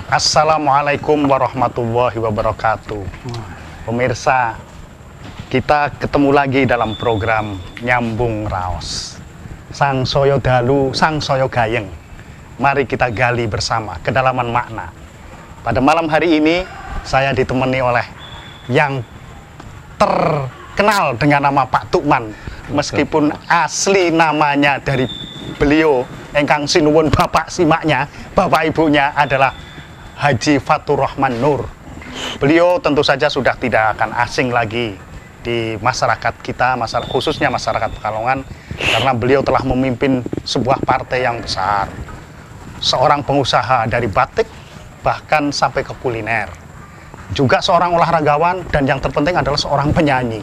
Assalamualaikum warahmatullahi wabarakatuh. Pemirsa, kita ketemu lagi dalam program Nyambung Raos. Sang Soyo Dalu, Sang Soyo Gayeng. Mari kita gali bersama kedalaman makna. Pada malam hari ini, saya ditemani oleh yang terkenal dengan nama Pak Tukman. Meskipun asli namanya dari beliau, engkang sinuwun bapak simaknya, bapak ibunya adalah Haji Fatur Rahman Nur. Beliau tentu saja sudah tidak akan asing lagi di masyarakat kita, khususnya masyarakat Pekalongan, karena beliau telah memimpin sebuah partai yang besar. Seorang pengusaha dari batik, bahkan sampai ke kuliner. Juga seorang olahragawan, dan yang terpenting adalah seorang penyanyi.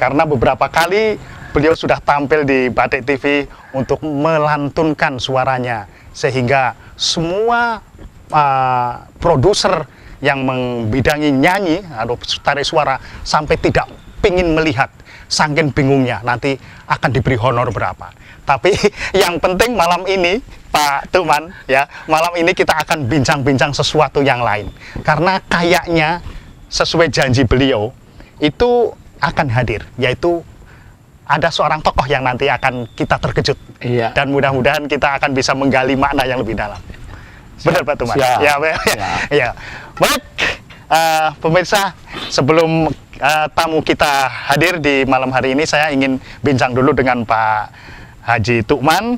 Karena beberapa kali beliau sudah tampil di Batik TV untuk melantunkan suaranya, sehingga semua produser yang membidangi nyanyi atau tarik suara sampai tidak ingin melihat, saking bingungnya nanti akan diberi honor berapa. Tapi yang penting malam ini Pak Tukman, ya, malam ini kita akan bincang-bincang sesuatu yang lain, karena kayaknya sesuai janji beliau itu akan hadir, yaitu ada seorang tokoh yang nanti akan kita terkejut. Iya. Dan mudah-mudahan kita akan bisa menggali makna yang lebih dalam. Benar Pak Tukman? Siap. Ya, ya. Baik, pemirsa, sebelum tamu kita hadir di malam hari ini, saya ingin bincang dulu dengan Pak Haji Tukman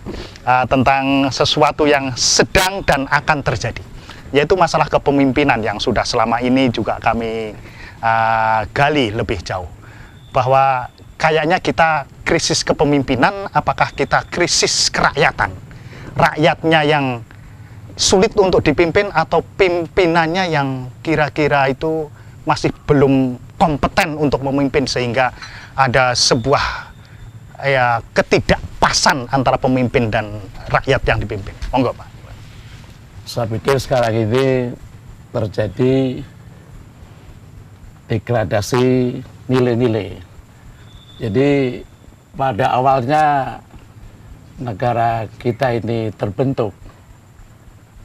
tentang sesuatu yang sedang dan akan terjadi, yaitu masalah kepemimpinan yang sudah selama ini juga kami gali lebih jauh. Bahwa kayaknya kita krisis kepemimpinan, apakah kita krisis kerakyatan? Rakyatnya yang sulit untuk dipimpin atau pimpinannya yang kira-kira itu masih belum kompeten untuk memimpin, sehingga ada sebuah ketidakpasan antara pemimpin dan rakyat yang dipimpin. Monggo Pak. Saya pikir sekarang ini terjadi degradasi nilai-nilai. Jadi pada awalnya negara kita ini terbentuk,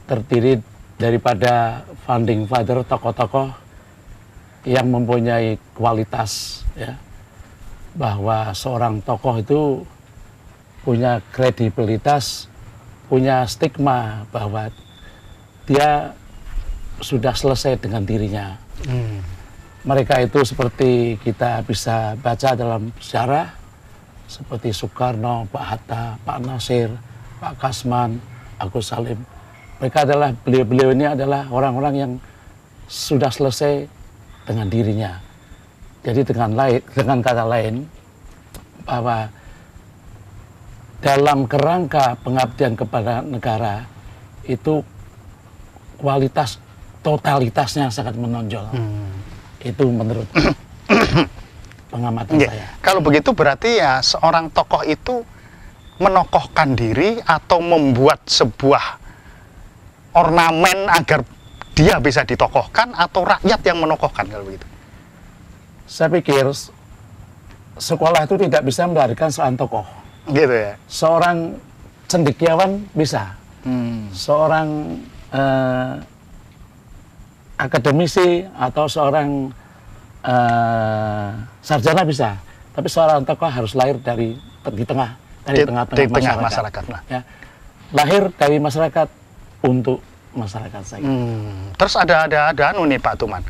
terdiri daripada founding father, tokoh-tokoh yang mempunyai kualitas, ya, bahwa seorang tokoh itu punya kredibilitas, punya stigma bahwa dia sudah selesai dengan dirinya. Mereka itu seperti kita bisa baca dalam sejarah, seperti Soekarno, Pak Hatta, Pak Nasir, Pak Kasman, Agus Salim. Mereka adalah, beliau-beliau ini adalah orang-orang yang sudah selesai dengan dirinya. Jadi dengan kata lain, bahwa dalam kerangka pengabdian kepada negara itu kualitas totalitasnya sangat menonjol. Itu menurut pengamatan saya. Kalau begitu berarti ya seorang tokoh itu menokohkan diri atau membuat sebuah ornamen agar dia bisa ditokohkan, atau rakyat yang menokohkan kalau begitu? Saya pikir sekolah itu tidak bisa melahirkan seorang tokoh. Gitu ya. Seorang cendekiawan bisa. Seorang akademisi atau seorang sarjana bisa, tapi seorang tokoh harus lahir dari tengah-tengah masyarakat. Ya. Lahir dari masyarakat untuk masyarakat saya. Terus ada nih Pak Tukman,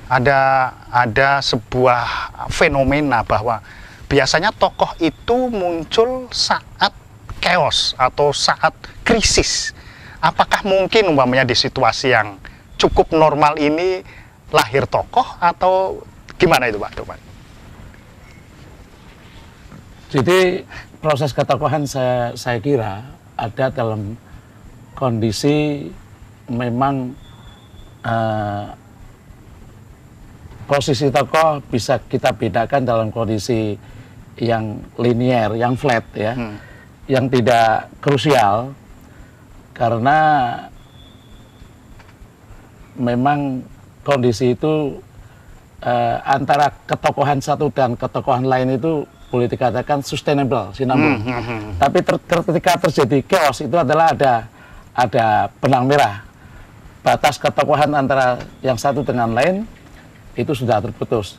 ada sebuah fenomena bahwa biasanya tokoh itu muncul saat chaos atau saat krisis. Apakah mungkin umpamanya di situasi yang cukup normal ini lahir tokoh, atau gimana itu Pak Tukman? Jadi proses ketokohan saya kira ada dalam kondisi memang posisi tokoh bisa kita bedakan dalam kondisi yang linier, yang flat, ya, yang tidak krusial, karena memang kondisi itu antara ketokohan satu dan ketokohan lain itu boleh dikatakan sustainable, sinambung. Tapi ketika terjadi chaos itu adalah ada benang merah. batas ketokohan antara yang satu dengan lain itu sudah terputus.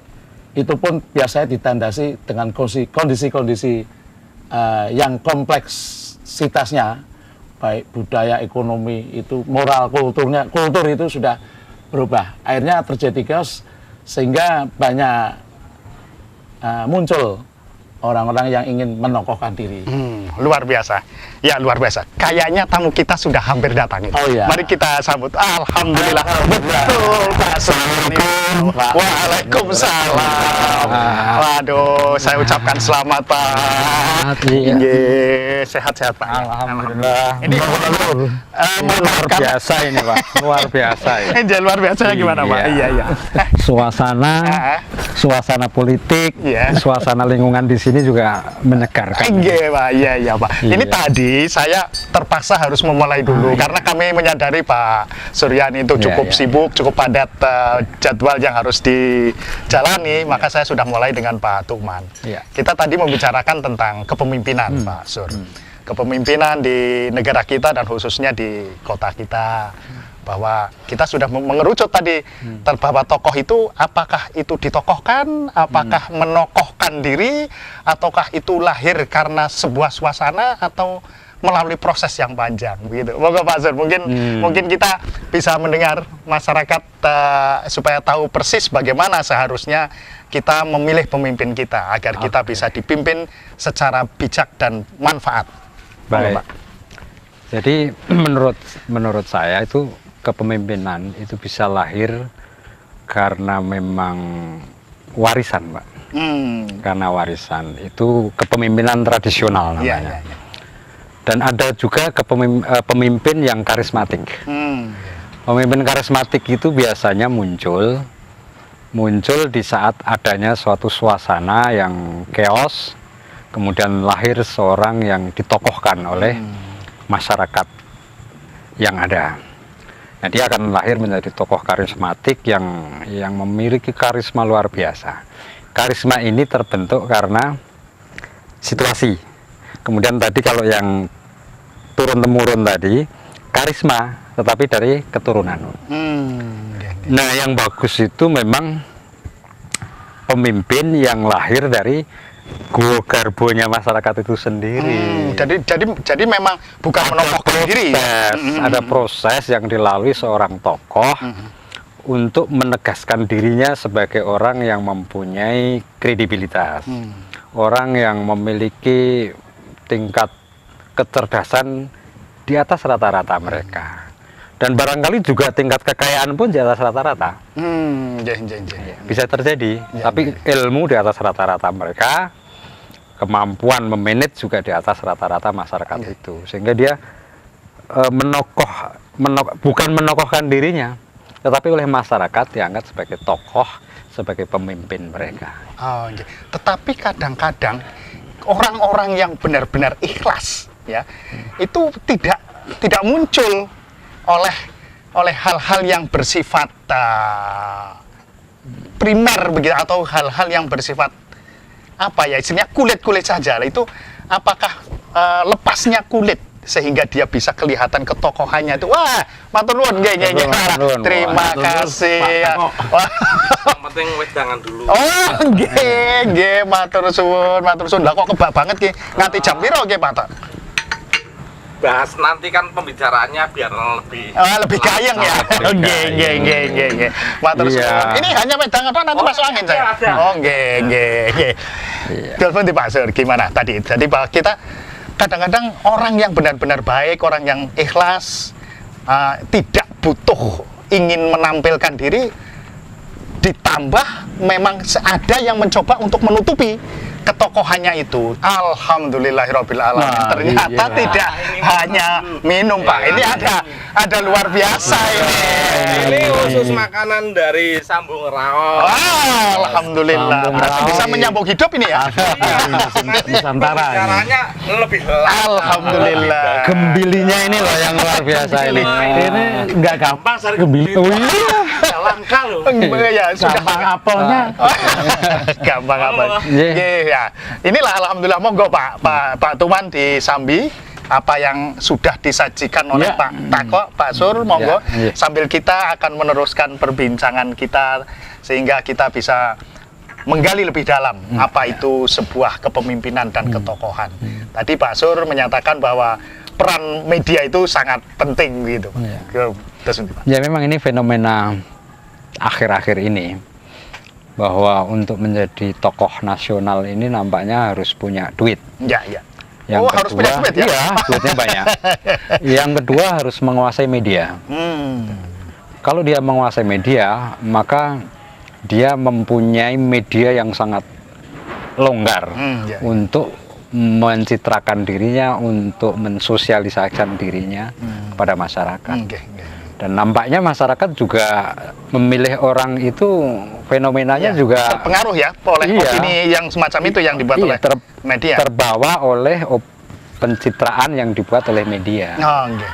Itu pun biasanya ditandasi dengan kondisi-kondisi yang kompleksitasnya, baik budaya, ekonomi, itu moral, kultur itu sudah berubah. Akhirnya terjadi chaos sehingga banyak muncul orang-orang yang ingin menokohkan diri. Luar biasa. Ya, luar biasa. Kayaknya tamu kita sudah hampir datang. Oh iya. Mari kita sambut. Alhamdulillah. Betul, Pak Assalamualaikum. Waalaikumsalam. Waduh, saya ucapkan selamat, Pak. Iya. Sehat-sehat, Pak. Alhamdulillah. Ini luar biasa ini, Pak. Luar biasa ya. Ini luar biasa gimana, Pak? Iya. Suasana politik, suasana lingkungan di sini juga menyegarkan. Iya, Pak. Iya, Pak. Ini tadi saya terpaksa harus memulai dulu karena kami menyadari Pak Suryani itu cukup sibuk, cukup padat jadwal yang harus dijalani, maka saya sudah mulai dengan Pak Tuman. Kita tadi membicarakan tentang kepemimpinan, Pak Sur. Kepemimpinan di negara kita dan khususnya di kota kita. Bahwa kita sudah mengerucut tadi bahwa tokoh itu apakah itu ditokohkan, apakah menokohkan diri, ataukah itu lahir karena sebuah suasana atau melalui proses yang panjang begitu. Moga Pak Zur, mungkin kita bisa mendengar masyarakat supaya tahu persis bagaimana seharusnya kita memilih pemimpin kita agar kita bisa dipimpin secara bijak dan manfaat. Baik. Jadi menurut saya itu kepemimpinan itu bisa lahir karena memang warisan, Pak. Karena warisan itu kepemimpinan tradisional namanya. Dan ada juga pemimpin yang karismatik. Pemimpin karismatik itu biasanya muncul di saat adanya suatu suasana yang chaos, kemudian lahir seorang yang ditokohkan oleh masyarakat yang ada. Nah, dia akan lahir menjadi tokoh karismatik yang memiliki karisma luar biasa. Karisma ini terbentuk karena situasi. Kemudian tadi kalau yang turun-temurun tadi, karisma, tetapi dari keturunan. Nah, yang bagus itu memang pemimpin yang lahir dari garbonya masyarakat itu sendiri. Jadi memang bukan menokohkan diri. Ada proses yang dilalui seorang tokoh untuk menegaskan dirinya sebagai orang yang mempunyai kredibilitas, orang yang memiliki tingkat kecerdasan di atas rata-rata mereka, dan barangkali juga tingkat kekayaan pun di atas rata-rata. Bisa terjadi, tapi ilmu di atas rata-rata mereka, kemampuan memanage juga di atas rata-rata masyarakat itu, sehingga dia bukan menokohkan dirinya, tetapi oleh masyarakat diangkat sebagai tokoh, sebagai pemimpin mereka. Tetapi kadang-kadang orang-orang yang benar-benar ikhlas, itu tidak muncul oleh hal-hal yang bersifat primer begitu, atau hal-hal yang bersifat istilahnya kulit-kulit saja. Itu apakah lepasnya kulit sehingga dia bisa kelihatan ketokohannya itu? Wah, matur nuwun nggih. Terima kasih. Yang penting wedangan dulu. Oh, nggih, matur suwun. Lah kok kebak banget ki. Nganti jam piro nggih, Pak? Bahas nanti kan pembicaraannya biar lebih gayeng ya. Nggih. Matur suwun. Ini hanya wedangan atau nanti masuk angin saya? Oh, nggih. Telepon di Pak Sur, gimana tadi? Jadi bahwa kita kadang-kadang orang yang benar-benar baik, orang yang ikhlas, tidak butuh ingin menampilkan diri, ditambah memang ada yang mencoba untuk menutupi ketokohannya itu. Alhamdulillahirabbil alamin. Ternyata tidak hanya minum, Pak. Ini ada luar biasa ini. Ini khusus makanan dari Sambung Raos. Alhamdulillah. Berarti bisa menyambung hidup ini ya. Nusantara. Caranya lebih Alhamdulillah. Gembilinya ini loh yang luar biasa ini. Ini nggak gampang cari gembili. Oh iya. langka loh. Ya, sudah gampang apelnya. Gampang apel. Ya. Inilah alhamdulillah, monggo Pak Tuman di Sambi. apa yang sudah disajikan oleh Ya. Pak Tako, Pak Sur, monggo. Ya. Sambil kita akan meneruskan perbincangan kita sehingga kita bisa menggali lebih dalam apa itu sebuah kepemimpinan dan ketokohan. Tadi Pak Sur menyatakan bahwa peran media itu sangat penting gitu. Ya. Terus, Pak. Ya memang ini fenomena akhir-akhir ini, bahwa untuk menjadi tokoh nasional ini nampaknya harus punya duit. Ya, ya. Yang harus punya duit ya? Iya, duitnya banyak. Yang kedua harus menguasai media. Kalau dia menguasai media, maka dia mempunyai media yang sangat longgar Ya. untuk mencitrakan dirinya, untuk mensosialisasikan dirinya kepada masyarakat. Oke, oke. Dan nampaknya masyarakat juga memilih orang itu fenomenanya Ya, juga terpengaruh ya oleh Iya. opini yang semacam itu yang dibuat oleh media. terbawa oleh pencitraan yang dibuat oleh media. Oh, oke.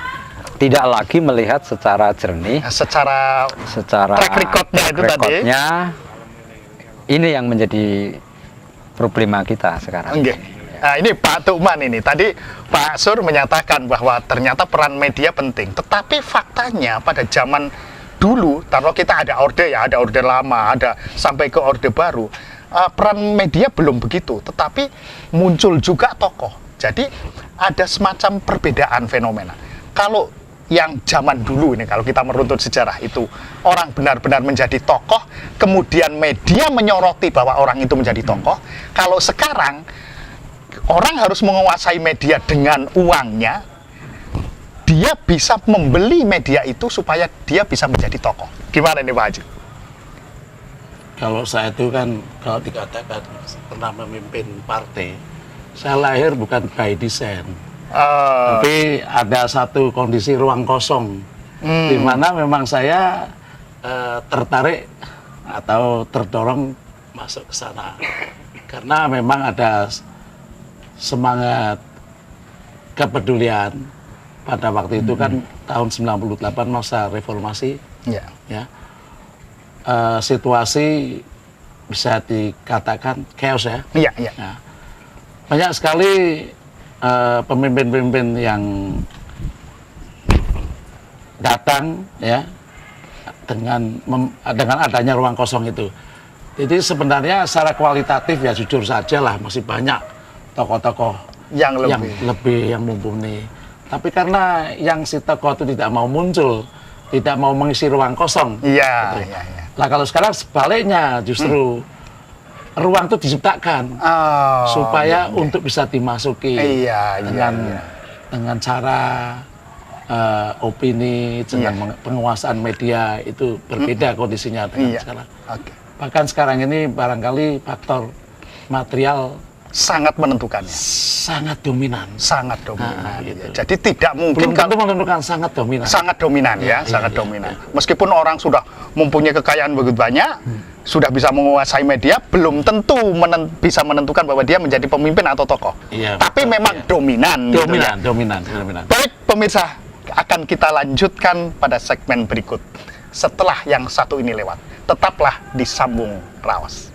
Tidak lagi melihat secara jernih, Secara secara track recordnya itu tadi. recordnya. Ini yang menjadi problema kita sekarang. Oke. Nah, ini Pak Tukman ini. Tadi Pak Sur menyatakan bahwa ternyata peran media penting. Tetapi faktanya pada zaman dulu, kalau kita ada orde ya, ada orde lama, ada sampai ke orde baru, peran media belum begitu. Tetapi muncul juga tokoh. Jadi ada semacam perbedaan fenomena. Kalau yang zaman dulu ini, kalau kita meruntut sejarah itu, orang benar-benar menjadi tokoh, kemudian media menyoroti bahwa orang itu menjadi tokoh. Kalau sekarang orang harus menguasai media dengan uangnya, dia bisa membeli media itu supaya dia bisa menjadi tokoh. Gimana nih Pak Haji? Kalau saya itu kan, kalau dikatakan pernah memimpin partai, saya lahir bukan by design. Tapi ada satu kondisi ruang kosong, di mana memang saya tertarik atau terdorong masuk ke sana. Karena memang ada semangat kepedulian pada waktu itu kan tahun 98 masa reformasi, Ya. ya. Situasi bisa dikatakan chaos ya. Iya, iya. Nah, banyak sekali pemimpin-pemimpin yang datang ya dengan adanya ruang kosong itu. Jadi sebenarnya secara kualitatif ya jujur saja lah masih banyak tokoh-tokoh Yang lebih. yang mumpuni. Tapi karena yang si tokoh itu tidak mau muncul, tidak mau mengisi ruang kosong. Iya, gitu. iya, iya. Nah kalau sekarang sebaliknya justru ruang itu diciptakan Oh, supaya iya, untuk bisa dimasuki Iya, iya, dengan iya. dengan cara opini dengan Iya. penguasaan media itu berbeda kondisinya dengan Iya. sekarang. Oke. Bahkan sekarang ini barangkali faktor material Sangat menentukan ya. sangat dominan. Sangat dominan. Nah, ya. gitu. Jadi tidak mungkin Belum kalau tentu menentukan, sangat dominan. sangat dominan ya, Iya, sangat iya, dominan. Meskipun orang sudah mempunyai kekayaan begitu banyak, sudah bisa menguasai media, belum tentu bisa menentukan bahwa dia menjadi pemimpin atau tokoh. Iya, Tapi betul, memang iya. dominan. gitu ya. dominan. Baik pemirsa, akan kita lanjutkan pada segmen berikut. Setelah yang satu ini lewat, tetaplah di Sambung Raos.